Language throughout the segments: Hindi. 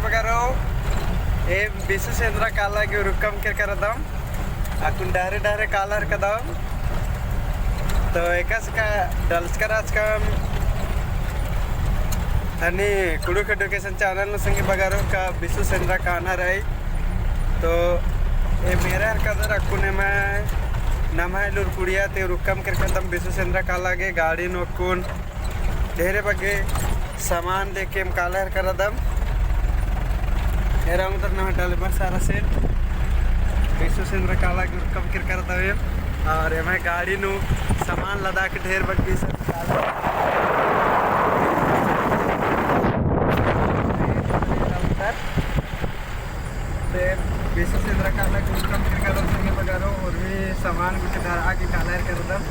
bagaru bisu sendra kala ge rukam ke karadam akun dare kalar kadam to ekas ka dalskaraj kam ani Kuduk Education channel no sangi bagaru ka bisu sendra kana rai तो ये मेरा कदर अक्कुने मैं नमाय लूर कुड़िया ते रुकम कर कदम बिसु सेंद्रा काला गे गाड़ी नोकुन ढेरे बगे सामान लेके हम काला कर दम मेरा उधर ना डाले बस सारा सेट बिसु सेंद्रा काला गे रुकम कर दम और ये मैं गाड़ी नु सामान लदा के ढेर बग बिसु काला बिसु सेंद्रा काला के रुकम कर दम संगे बगारो और भी सामान कुछ आगे काला कर दम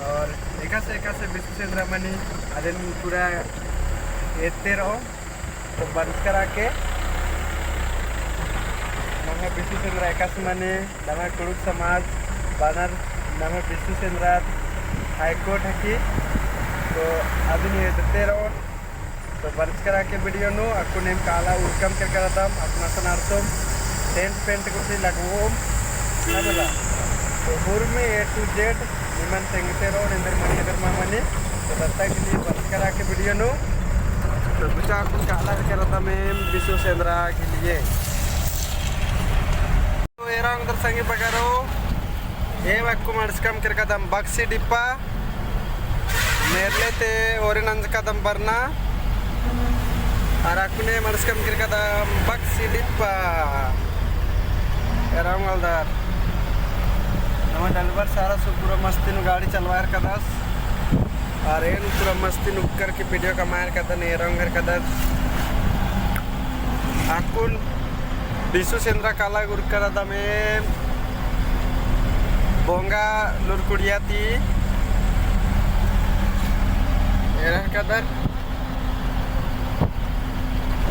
और एका से बिसु सेंद्रा मनी अदन पूरा एते रहो तो बंद करा के नमे बिसु सेंद्रा एका से मनी नमे कुड़ुक समाज बानर नमे बिसु सेंद्रा हाई कोर्ट हकी तो अदन एते रहो तो बंद करा के वीडियो नु अक्कु नेम काला उर्कम कर दम अपना सनारतम टेंट पेंट कुछ लगवोम नबला तो हुर में A to Z निमन तेंगते रो निंदर मनी अगर मामने तो दत्ता के लिए बंद करा के वीडियो नो तो बचा कुछ काला करता मैं बिसु सेंद्रा के लिए तो एरा अंदर संगे बगारो ये वक्कु मर्स्कम कर कदम बक्सी डिप्पा मेरले ते ओरिनंज कदम बरना और अक्कुने मर्स्कम कर कदम बक्सी डिप्पा एरा अंदर नवा डलवर सारा सु पूरा मस्ती नु गाड़ी चलवार कदस और एन पूरा मस्ती नु करके वीडियो का मार कदन ए रंगर कदन आकुन बिसु सेंद्रा काला गुर करदा में बोंगा लुरकुड़ियाती एरन कदर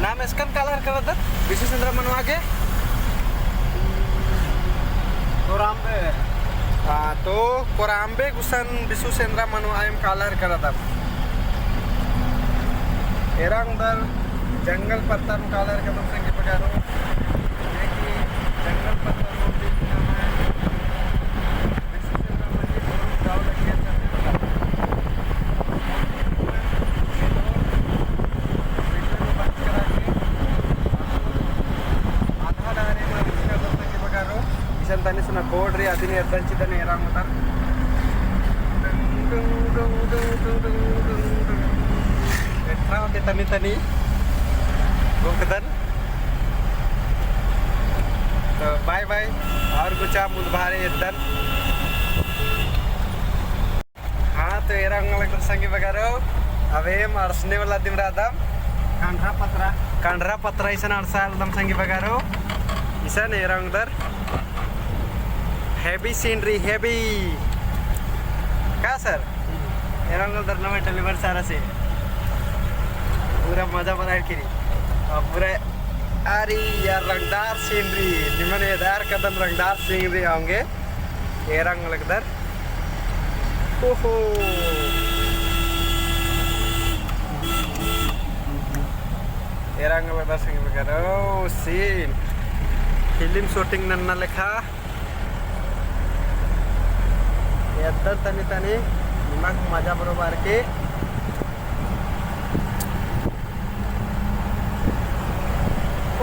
नाम इसकन काला करदा बिसु सेंद्रा मनवा के कोराम्बे तो कोराम्बे गुसन बिसु सेंद्रा मनु आयम कालर करदम एरा अंदर जंगल पत्ता कालर कदम संगे पगारो कि जंगल पत्ता नो भी नाम है बिसु सेंद्रा मनी गांव लगे चलते बंद करा के आधा डारे में उसका कदम संगे पगारो तनी सुना कोड रे अदिनी अद्दंची तने एरा मतर एट्रा होते तनी गोकदन तो बाय बाय और कुछ मुदभारे एद्दन हाँ तो एरा अंगल संगे बगारो अवे मर्सने वाला दिन रादम कांड्रा पत्रा इसन अरसाल दम संगे बगारो इसन एरा अंदर हैवी सीनरी हैवी क्या सर एरंगल दर नवे डिलीवर सारा से पूरा मजा बना है किरी और पूरा अरे यार रंगदार सीनरी निमन यार कदम रंगदार सीनरी होंगे एरंगल दर ओहो एरंगल दर संग करो सीन फिल्म शूटिंग नन्ना लेखा एद्दर तनी निमक मजा बरोबर के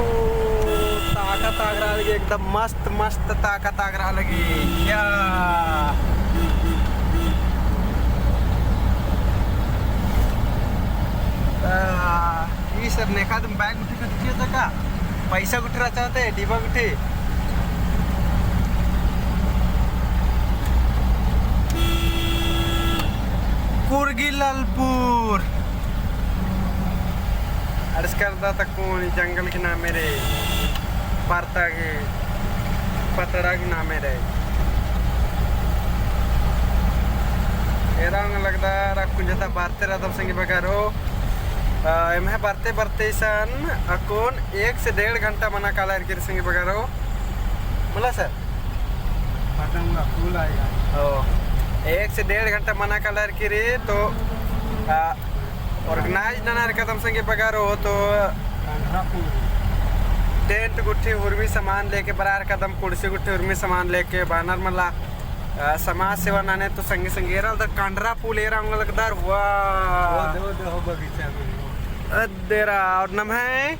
ओ ताकत आगरा लगी एकदम मस्त ताकत आगरा लगी क्या ये सर नेखा तुम बैग उठी का का पैसा उठी रहा चाहते डिब्बा उठी कुर्गिलालपुर अर्ज करता तक कौन जंगल के नाम मेरे पारता के पतरा के नाम मेरे एरा लगता रखु जता बारते रहता संगे बगारो मैं बरते सन अकोन 1 से 1.5 घंटा मना काला संगे बगारो बोला सर फूल आएगा 1 से 1.5 घंटा मना कलर की तो ऑर्गेनाइज ननार कदम संगे बगारो तो टेंट गुट्ठी उर्मी सामान लेके बरार कदम कुर्सी गुट्ठी उर्मी सामान लेके बानर मला समाज सेवा नाने तो संगे संगे एरा उधर कांडरा पुल एरा उंगल लगदार वाह हो बगीचा अदेरा और नम है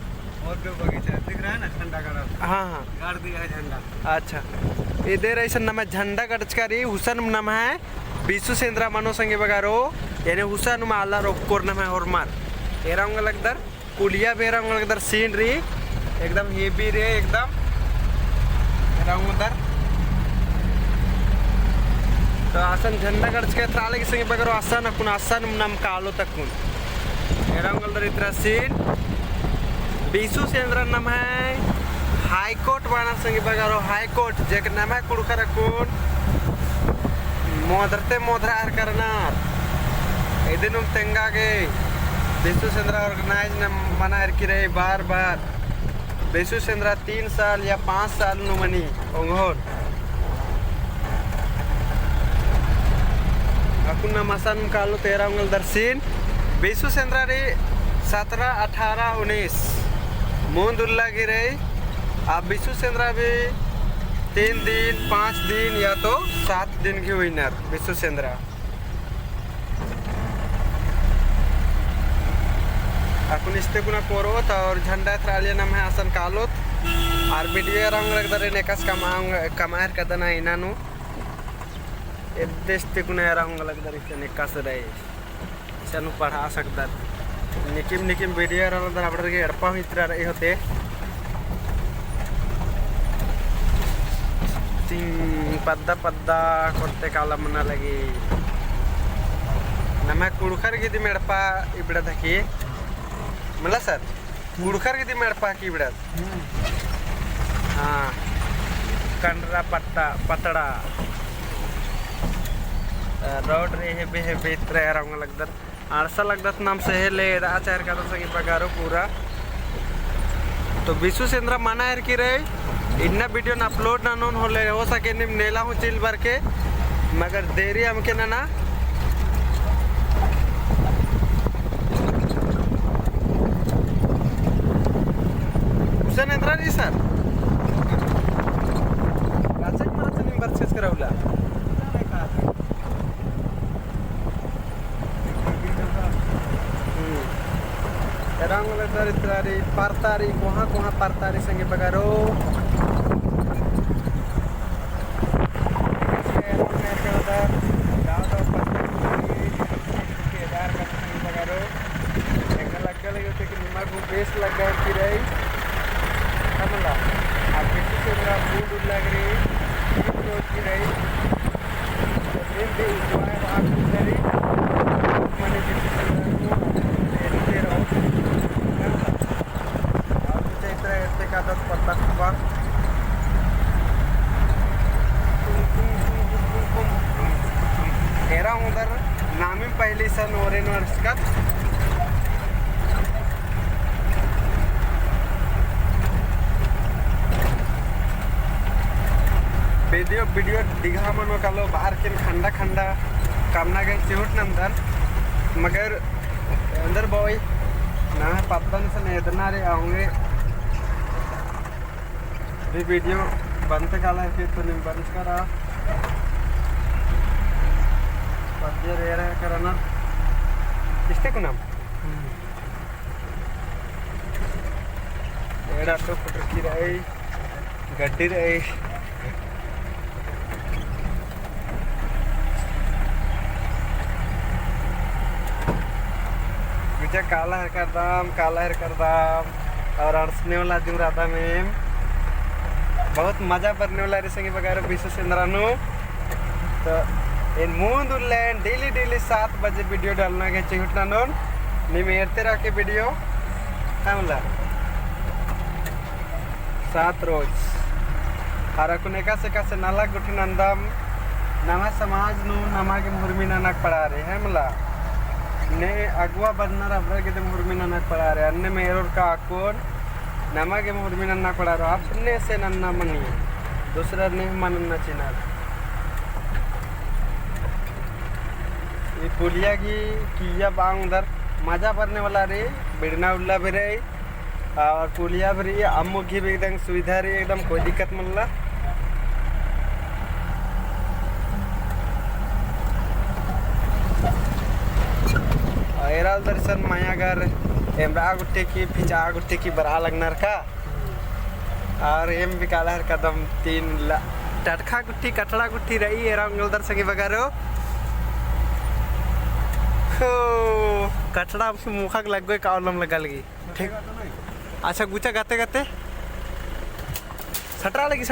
और दो बगीचा दिख रहा है ना झंडा गाड़ा। हाँ हाँ गाड़ दिया है झंडा। अच्छा इधर ऐसा नम झंडा गडचकारी हुसन नम है बीसु सेंद्रा मनो संगे बगारो यानी हुसन माला रोकोर नम है और मार एरा उंगल लगदार पुलिया बेरा उंगल लगदार सीनरी एकदम हेवी रे एकदम एरा उंगल तो आसन झंडा गडच के त्राले के संगे बगारो आसन अकुन आसन नम कालो तकुन एरा उंगल दर इतना सीन बीसु सेंद्रा नम है हाई कोर्ट बाना संगे बगारो हाई कोर्ट जेक नम है कुड़खर अकुन मोदरते मोदरार करनार एदिनुम तेंगागे बीसु सेंद्रा ऑर्गेनाइज न मना की रही बार बार बीसु सेंद्रा 3 साल या 5 साल नुमनी ओंगोर अकुन मसन कालो 13 उंगल दर्शीन बीसु सेंद्रा रे 17 18 19 मूंदुल्ला की रही आप बीसु सेंद्रा भी 3 दिन 5 दिन या तो 7 दिन की हुई नर बीसु सेंद्रा अकुन इस्ते कुना कोरोत और झंडा थरालिया नाम है आसन कालोत और वीडियो रंग लग दरे नेकस कमार कदना इनानु एदेस्ते कुना रंग लग दरे इसे नेकस रहे इसानु पढ़ा सकता निकिम निकिम वीडियो रंग दर अपने के एड़पा हितरा रहे होते पद्दा पद्दा करते काला मना लगी नमे कुड़खर गिदी मेड़पा इबड़ा थकी मला सर कुड़खर गिदी मेड़पा की इबड़ा हाँ कंडरा पट्टा पतड़ा रोड रे हे बेत्र रंग लगदर आरसा लगदत नाम से ले आचार का संगे पगारो पूरा तो बीसु सेंद्रा माना है कि रे इन्ना वीडियो ना अपलोड ना नोन होले हो सके निम नेला हूँ चिल भर के मगर देरी हमके ना हुसैन इंद्रा जी सर राचक मला निम बरसेस करावला रंग लदर इत्रारी पारतारी कोहा पारतारी संगे बगारो बेस लग गए कि रही हमला आप किसी से मेरा मूड लग रही की रही तो दिन भी उजवाए वहाँ घूम रही मैंने किसी से दे रहा हूँ और कुछ इस तरह ऐसे का 10 पत्ता हुआ एरा उधर नामी पहली सन ओरेन वर्ष का वीडियो दिघा मनो कालो बाहर के खंडा खंडा कामना गए चिहुट नंदर मगर अंदर बॉय ना पत्तन से नेदना रे आऊंगे भी वीडियो बनते काला है फिर तो नहीं बंद करा पत्ते रे रहे करना किसते को नाम एड़ा तो फुटर की रही गड्डी रही काला है कर दाम और अड़सने वाला दिन राधा में बहुत मजा करने वाला रेसेंगे वगैरह बीसु सेंद्रानु तो इन मूंद उल्लैन डेली 7 बजे वीडियो डालना के चिहुटना नोन निमेरते रह के वीडियो हमला 7 रोज हरकुने का से नाला गुठी नंदम नमा समाज नु नमा के मुर्मी नानक पड़ा रहे हमला ने अगवा बनना रबर के मुर्मी नानक पड़ा रहे अन्य में एरोर का अकोन नमा के मुर्मी नानक पड़ा रहा अपने से नन्ना मनी दूसरा नहीं मनना चिना ये पुलिया की किया बांग उधर मजा पड़ने वाला रे बिड़ना उल्ला भी रही और पुलिया भी रही अम्मू की भी एकदम सुविधा रही एकदम कोई दिक्कत मनला एराल दर्शन मायागर एमरा गुट्टे की फिजा गुट्टे की बरा लगनर का और एम भी काला हर कदम 3 टटखा गुट्टी कटड़ा गुट्टी रही एरांगल दर्शन की बगारो कटड़ा मुखा लग गए कालम लगा लगी ठीक अच्छा गुचा गाते गाते सटरा लगी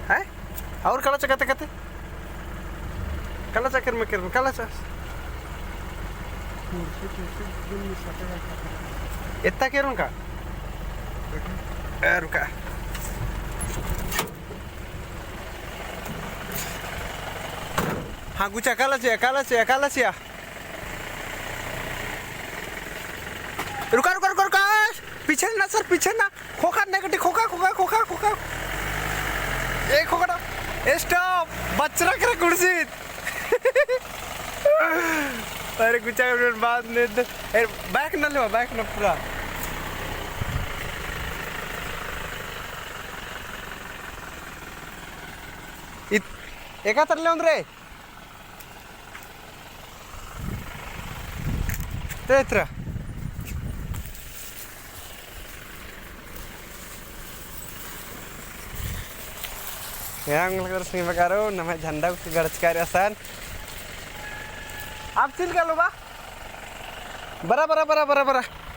है और कला चगाते गाते कला चक्कर में कर कला चा इतना क्या रुका रुका हाँ गुचा काला चिया रुका पीछे ना सर पीछे ना खोखा नेगेटिव खोखा ए खोखा स्टॉप बचरा करे कुर्सी अरे गुचा बाद में बैक ना पूरा एका तरले रे तेरा yang lagi resmi bakaro namanya janda ke garis karyasan absil kalau bah bara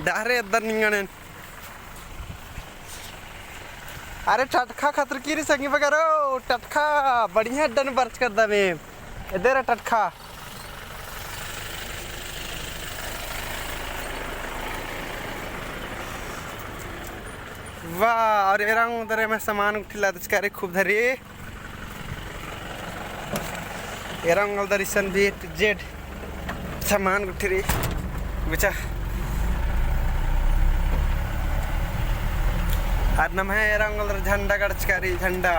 dahre adar ninganen अरे टटखा खतर की री संगी बगारो टटखा बढ़िया डन बर्च कर दे इधर टटखा वाह और एरंग उधर में सामान उठिला दचकारे खूब धरी एरंग उधर सन भी जेड सामान उठरी बचा आज नम है एरंग उधर झंडा गड़चकारी झंडा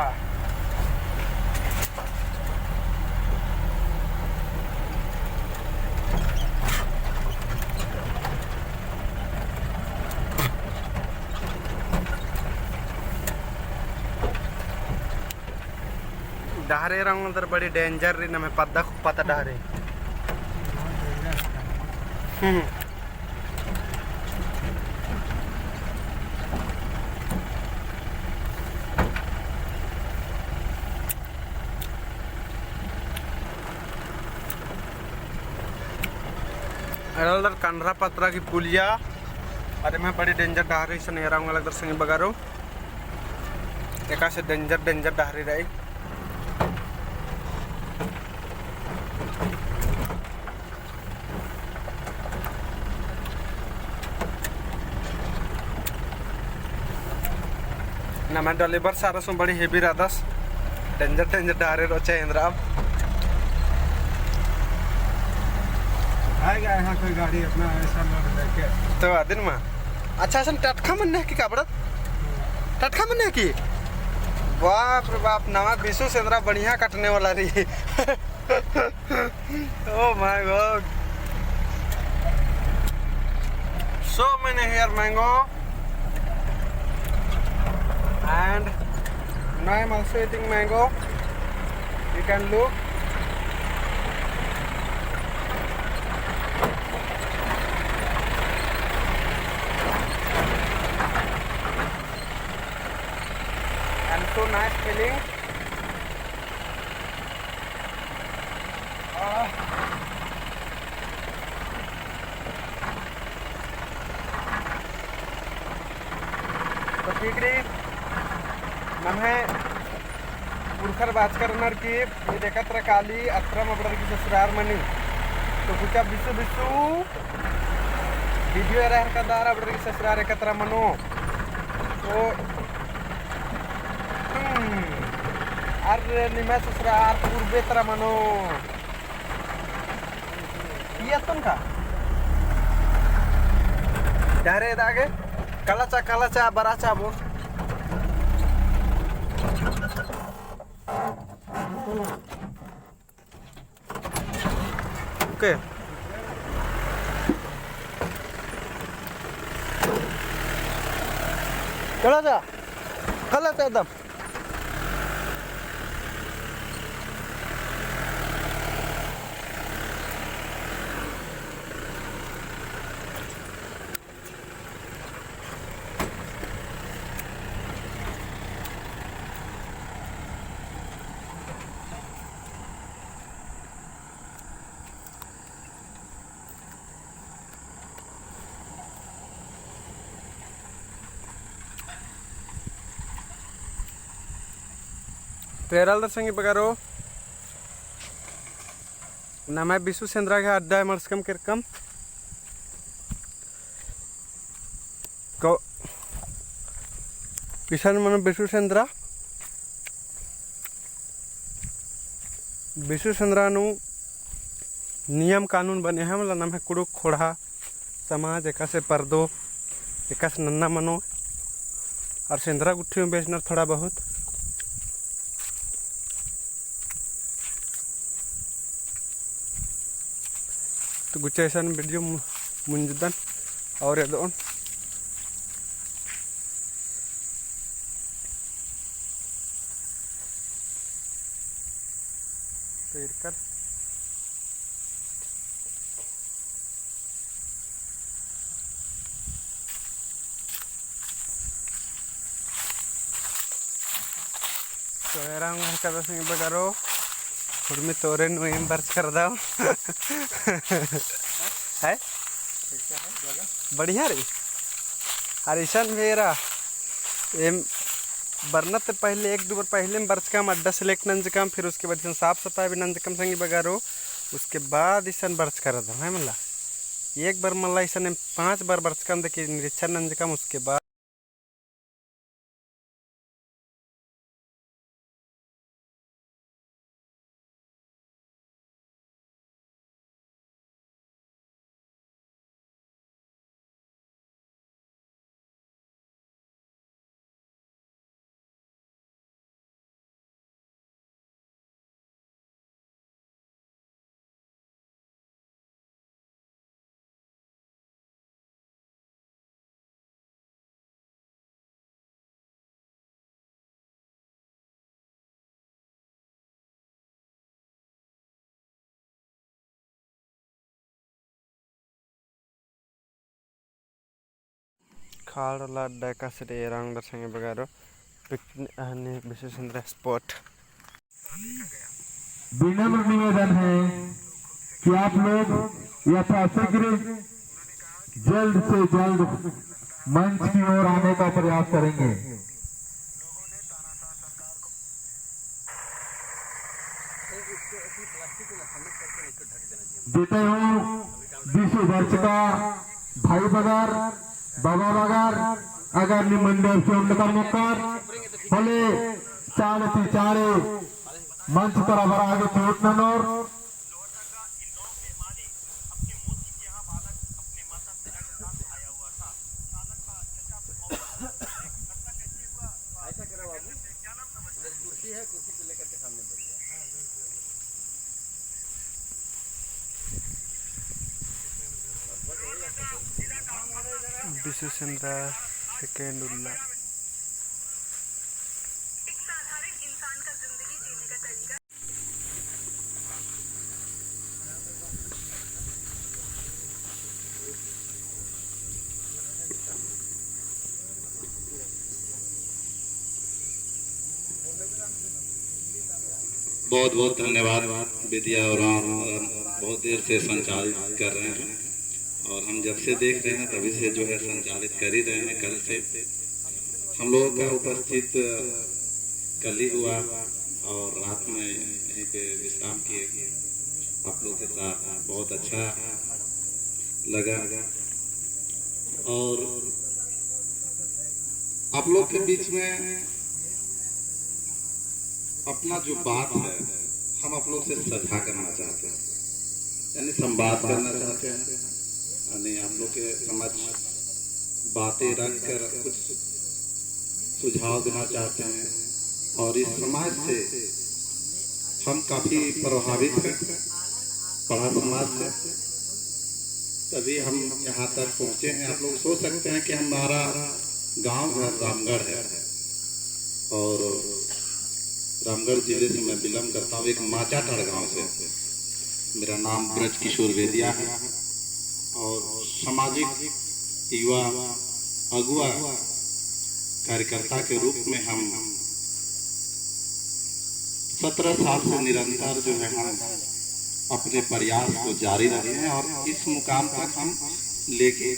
डहरे रंग उधर बड़ी डेंजर रही नमें पता डहरे कंडरा पत्रा की पुलिया अरे मैं बड़ी डेंजर डहरी से नहीं रहा अलग दर्शन बगारो एक से डेंजर डहरी रही ना मैं डिलीवर सारा सो बड़ी हेवी रादस डेंजर डहरे रोचे इंद्रा अब आएगा यहाँ कोई गाड़ी अपना ऐसा लोड लेके तो दिन में अच्छा सन टटखा मन है कि काबड़ा टटखा मन है कि बाप रे बाप नवा विशु सेंद्रा बढ़िया कटने वाला रही oh my God so many here mango and now I am also eating mango. You can look. And so nice feeling. तो ठीक रही नम्हे पुरखर बाजकर नर की एकत्र काली अत्रम अब्रर की ससुरार मनी तो कुछ बिसु वीडियो रह का दार अब्रर की ससुरार एकत्र मनो तो अरे निमे ससुरार पूर्वेत्र मनो ये तुम का डारे दागे कलाचा बराचा बो ओके चला जा गलत है एकदम। तेरल संगे बगारो नाम बिशु सेंद्रा के अड्डा मर्सकम किरकम को किसान मन बिशु सेंद्रा नु नियम कानून बने हैं मतलब नाम है कुड़ुक खोड़ा समाज एक से पर्दो एक से नन्ना मनो और सेंद्रा गुट्ठी में बेचना थोड़ा बहुत तो कुछ ऐसा वीडियो मुंजदन और यदोन कर तो एरांग का संग बगारो में तोरे नुम बर्च कर दाओ है बढ़िया रे अरे ईशान मेरा एम बरना तो पहले एक दो बार पहले में बर्च काम अड्डा सेलेक्ट नंजकम फिर उसके बाद साफ सफाई भी नंजकम संगी बगारो उसके बाद ईशान बर्च कर दो है मतलब एक बार मल्ला ईशान 5 बार बर्च काम देखिए निरीक्षण नंजकम उसके बाद खाड़ा अड्डा से एरांग संगे बगारो पिकनिक बिशु सेंद्रा स्पॉट। विनम्र निवेदन है कि आप लोग यथाशीघ्र जल्द से जल्द मंच की ओर आने का प्रयास करेंगे। देते हूँ विश्व वर्ष का भाई बगार बाबा बगार अगर निमंडल से उन्नतर मुक्कर भले चाले चाले मंच तरफ आगे चोट नोर बिशु सेंद्रा सेकेंड उल्ला बहुत बहुत धन्यवाद विद्या और बहुत देर से संचालित कर रहे हैं और हम जब से देख रहे हैं तभी से जो है संचालित कर ही रहे हैं। कल से हम लोगों का उपस्थित कल ही हुआ और रात में यहीं पे विश्राम किए। आप लोगों के साथ बहुत अच्छा लगा और आप लोग के बीच में अपना जो बात है हम आप लोग से साझा करना चाहते हैं, यानी संवाद करना चाहते हैं, यानी आप लोग के समझ बातें रख कर कुछ सुझाव देना चाहते हैं। और इस समाज से हम काफी प्रभावित हैं, पढ़ा समाज से, तभी हम यहाँ तक पहुँचे हैं। आप लोग सोच सकते हैं कि हमारा गांव घर रामगढ़ है और रामगढ़ जिले से मैं बिलोंग करता हूँ, एक माचाटाड़ गांव से। मेरा नाम ब्रज किशोर वेदिया है और सामाजिक युवा अगुआ कार्यकर्ता के रूप में हम 17 साल से निरंतर जो है हम अपने प्रयास को जारी रखे हैं और इस मुकाम तक हम लेके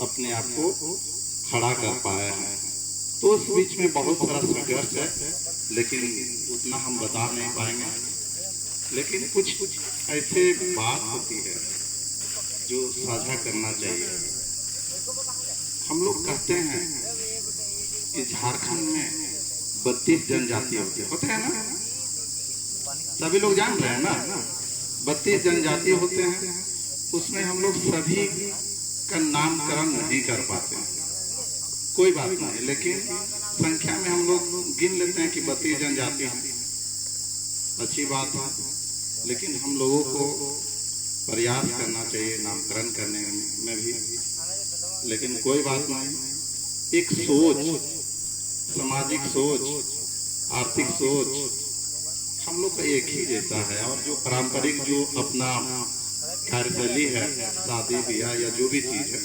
अपने आप को खड़ा कर पाए हैं। तो उस बीच में बहुत सारा संघर्ष है, लेकिन उतना हम बता नहीं पाएंगे। लेकिन कुछ ऐसे बात होती है जो साझा करना चाहिए। हम लोग कहते हैं कि झारखंड में 32 जनजाति होते हैं ना, सभी लोग जान रहे हैं ना, 32 जनजाति होते हैं। उसमें हम लोग सभी का नामकरण नहीं कर पाते हैं, कोई बात नहीं, लेकिन संख्या में हम लोग गिन लेते हैं कि 32 जनजाति हैं, अच्छी बात है। लेकिन हम लोगों को प्रयास करना चाहिए नामकरण करने में भी, लेकिन कोई बात नहीं। एक सोच, सामाजिक सोच, आर्थिक सोच हम लोग का एक ही जैसा है और जो पारंपरिक जो अपना कार्यशैली है, शादी ब्याह या जो भी चीज है,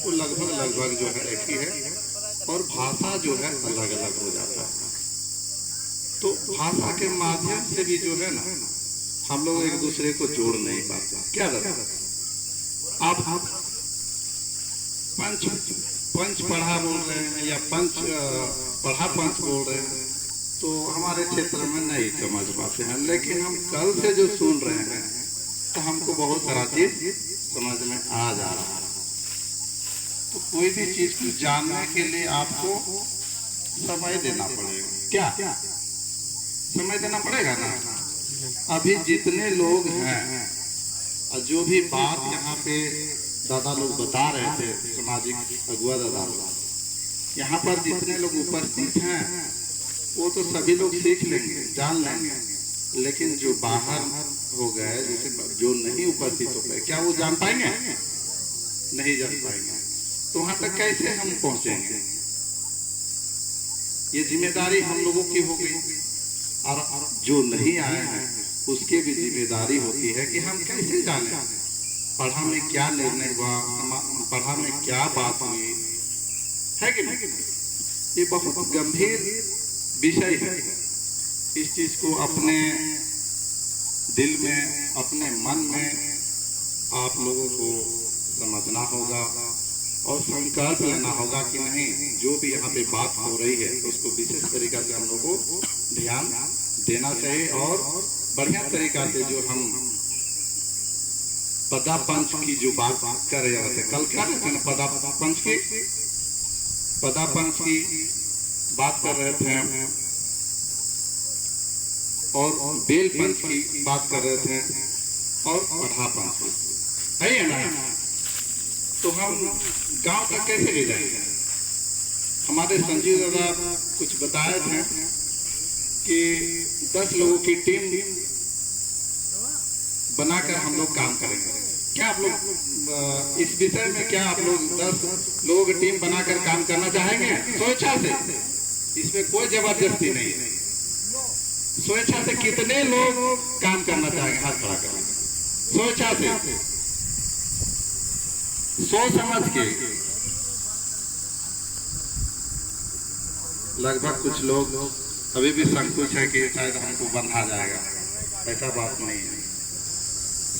वो लगभग जो है एक ही है और भाषा जो है अलग अलग हो जाता है। तो भाषा के माध्यम से भी जो है ना हम लोग एक दूसरे को जोड़ नहीं पाते। क्या लगता आप पंच पढ़ा बोल रहे हैं या पढ़ा पंच बोल रहे हैं तो हमारे क्षेत्र में नहीं समझ पाते हैं, लेकिन हम कल से जो सुन रहे हैं तो हमको बहुत सारा चीज समझ में आ जा रहा है। तो कोई भी चीज को जानने के लिए आपको समय देना पड़ेगा। क्या समय देना पड़ेगा ना? अभी जितने लोग हैं और जो भी बात यहाँ पे दादा लोग बता रहे थे, सामाजिक अगुआ दादा लोग, यहाँ पर जितने लोग उपस्थित हैं वो तो सभी लोग सीख लेंगे, जान लेंगे, लेकिन जो बाहर हो गए, जैसे जो नहीं उपस्थित हो पाए, क्या वो जान पाएंगे? नहीं जान पाएंगे। तो वहां तक कैसे हम पहुंचेंगे? ये जिम्मेदारी हम लोगों की हो गई और जो नहीं आए हैं उसकी भी जिम्मेदारी होती है कि हम कैसे जाने पढ़ा में क्या निर्णय हुआ, पढ़ा में क्या बात हुई है कि नहीं। ये बहुत गंभीर विषय है। इस चीज को अपने दिल में, अपने मन में आप लोगों को समझना होगा और संकल्प लेना होगा कि नहीं, जो भी यहाँ पे बात हो रही है उसको विशेष तरीका से हम लोगों को ध्यान देना चाहिए और बढ़िया तरीका से जो हम पदा पंच की जो बात कर रहे थे कल, क्या कहते हैं पदा पंच की बात कर रहे थे और बेल पंच की बात कर रहे थे और पढ़ा पंच की, है ना? तो हम गांव तक कैसे ले जाएंगे? हमारे संजीव दादा कुछ बताए थे कि 10 लोगों की टीम बनाकर हम लोग काम करेंगे। क्या आप लोग इस विषय में क्या आप लोग 10 लोगों की टीम बनाकर काम करना चाहेंगे? स्वेच्छा से, इसमें कोई जबरदस्ती नहीं है। स्वेच्छा से कितने लोग काम करना चाहेंगे? हाथ खड़ा करें। स्वेच्छा से, सोच समझ के। लगभग कुछ लोग अभी भी संकोच है कि शायद हमको बंधा जाएगा, ऐसा बात नहीं है।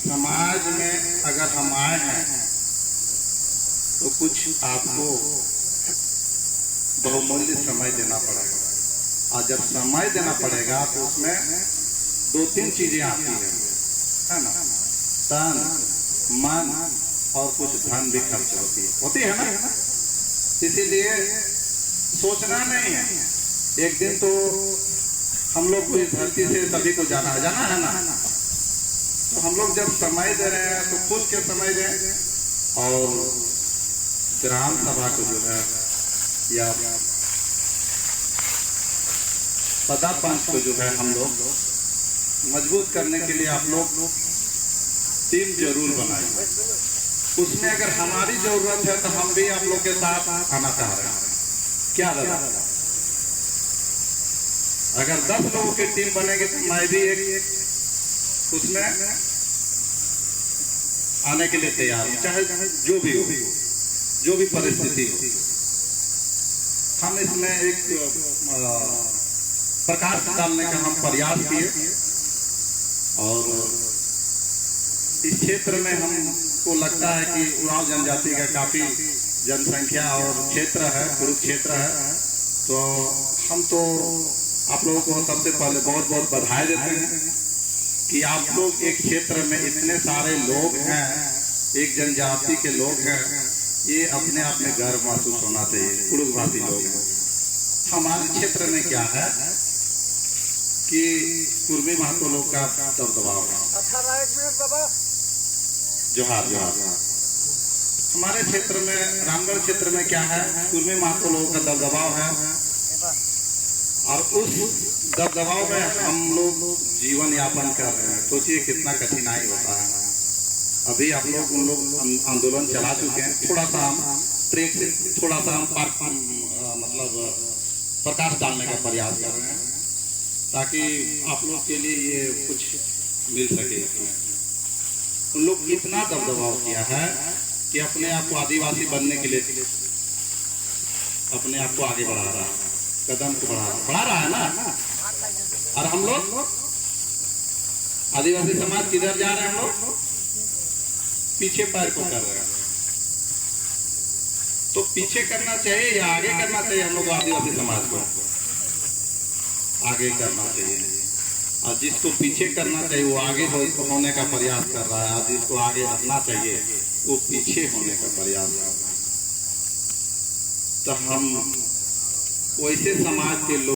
समाज में अगर हम आए हैं तो कुछ आपको बहुमूल्य समय देना पड़ेगा और जब समय देना पड़ेगा तो उसमें 2-3 चीजें आती है ना? तन, मन और कुछ धन भी खर्च होती है ना? इसीलिए सोचना नहीं है, एक दिन तो हम लोग को इस धरती से सभी को जाना है ना? तो हम लोग जब समय दे रहे हैं तो खुल के समय दें और ग्राम सभा को जो है या पदा पंच को जो है हम लोग मजबूत करने के लिए आप लोग टीम जरूर बनाएं। उसमें अगर हमारी जरूरत है तो हम भी आप लोग के साथ आना चाह रहे हैं। क्या दादा? अगर 10 लोगों की टीम बनेगी तो मैं भी एक उसमें आने के लिए तैयार हूं, चाहे जो भी हो, जो भी परिस्थिति हो। हम इसमें एक प्रकाश डालने का हम प्रयास किए और इस क्षेत्र में हमको लगता है कि उरांव जनजाति का काफी जनसंख्या और क्षेत्र है, कुरुक्षेत्र है। तो हम तो आप लोगों को सबसे पहले बहुत बहुत बधाई देते हैं कि आप लोग एक क्षेत्र में इतने सारे लोग हैं, एक जनजाति के लोग हैं, ये अपने आप में गर्व महसूस होना चाहिए। कुरुक्षवासी लोग हैं। हमारे क्षेत्र में क्या है कि कुर्मी महतो लोग का दबदबाव है। जोहार जोहार। हमारे क्षेत्र में, रामगढ़ क्षेत्र में क्या है, कुर्मी महतो लोगों का दबदबाव है और उस दबदबाव में हम लोग जीवन यापन कर रहे हैं। सोचिए कितना कठिनाई होता है। अभी आप लोग उन लोग आंदोलन चला चुके हैं। थोड़ा सा हम ट्रेक से थोड़ा सा हम मतलब प्रकाश डालने का प्रयास कर रहे हैं ताकि आप लोग के लिए ये कुछ मिल सके। उन लोग इतना दबदबाव किया है कि अपने आप को आदिवासी बनने के लिए अपने आप को आगे बढ़ा रहा है, कदम को बढ़ा रहा है ना। और हम लोग आदिवासी समाज किधर जा रहे हैं? हम लोग पीछे पैर को कर रहे हैं। तो पीछे करना चाहिए या आगे करना चाहिए? हम लोग आदिवासी समाज को आगे करना चाहिए। और जिसको पीछे करना चाहिए वो आगे होने का प्रयास कर रहा है, और जिसको आगे रखना चाहिए वो पीछे होने का प्रयास कर रहा है। तो हम वैसे समाज के लोग